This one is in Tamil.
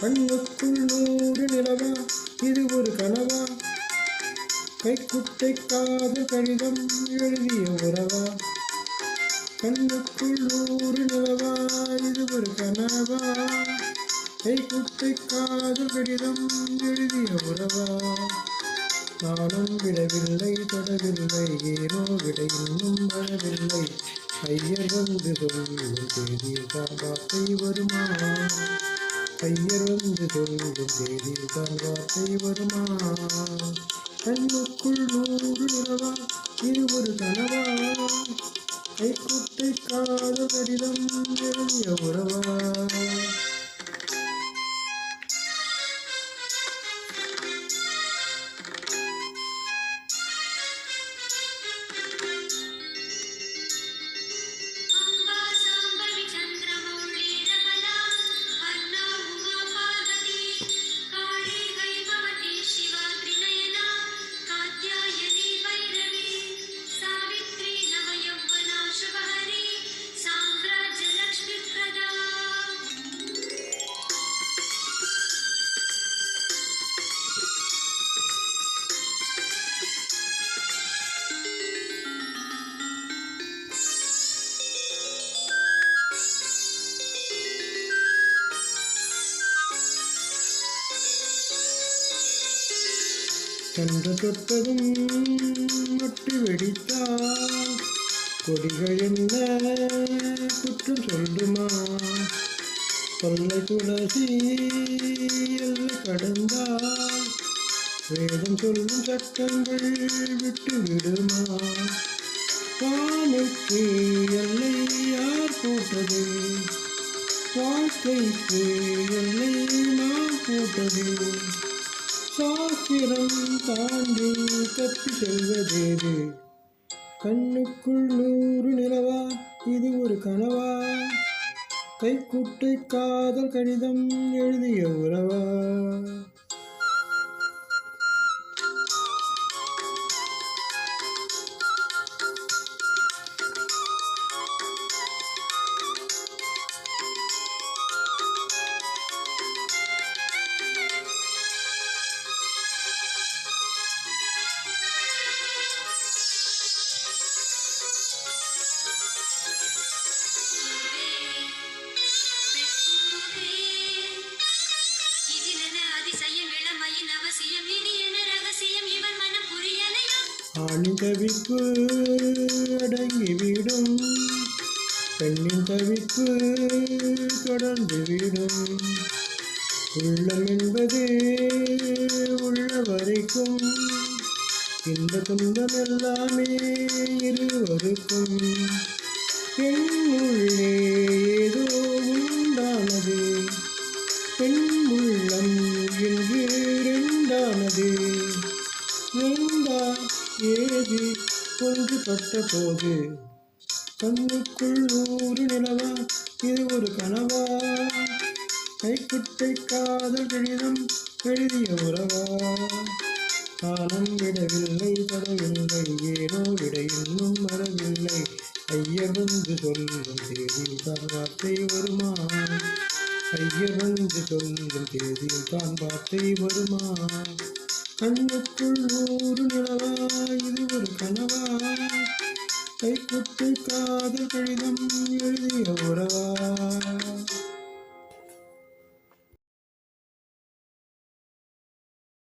கண்ணுக்குள் 100 நிலவா இது ஒரு கனவா? கைக்குட்டை காதல் கடிதம் எழுதிய உறவா? கண்ணுக்குள் 100 நிலவா இது ஒரு கனவா? கைக்குட்டை காதல் கடிதம் எழுதிய உறவா? நானும் விடவில்லை தொடவில்லை, ஏனோ விட இன்னும் வரவில்லை. ஐயர் வந்து சொல்லும் தேதியில் தான் வார்த்தை வருமா? ஐயர் வந்து சொல்லும் தேதியில் தான் வார்த்தை வருமா? கண்ணுக்குள் 100 நிலவா இது ஒரு கனவா? கைக்குட்டை காதல் கடிதம் எழுதிய உறவா? சென்று தொட்டதும் மொட்டி வெடித்தால் கொடிகள் என்ன குற்றம் சொல்லுமா? கொல்லை துளசி எல்லை கடந்தால் வேதம் சொல்லும் சட்டங்கள் விட்டு விடுமா? வானுக்கு எல்லை யார் போட்டது? வாழ்க்கைக்கு எல்லை நான் போட்டது. சாஸ்திரம் தாண்டி தப்பி செல்வதேது? கண்ணுக்குள் 100 நிலவா இது ஒரு கனவா? கைக்குட்டை காதல் கடிதம் எழுதிய உறவா? ஆணின் தவிப்பு அடங்கிவிடும், பெண்ணின் தவிப்பு தொடர்ந்துவிடும். உள்ளம் என்பது உள்ள வரைக்கும் இந்த துன்பம் எல்லாமே இருவருக்கும். பெண் உள்ளே ஏதோ உண்டானது, பெண் உள்ளம் என்று இரண்டானது. வேண்டா ஏது ஒன்றுபட்ட போது? கண்ணுக்குள் 100 நிலவா இது ஒரு கனவா? கைக்குட்டை காதல் கடிதம் எழுதிய உறவா? காலம் விடவில்லை படவில்லை, ஏனோ விட இன்னும் வரவில்லை. ஐயர் வந்து சொல்லும் தேதியில் தான் வார்த்தை வருமா? ஐயர் வந்து சொல்லும் தேதியில் தான் வார்த்தை வருமா? கண்ணுக்குள் 100 நிலவா இது ஒரு கனவா? கைக்குட்டை காதல் கடிதம் எழுதிய உறவா?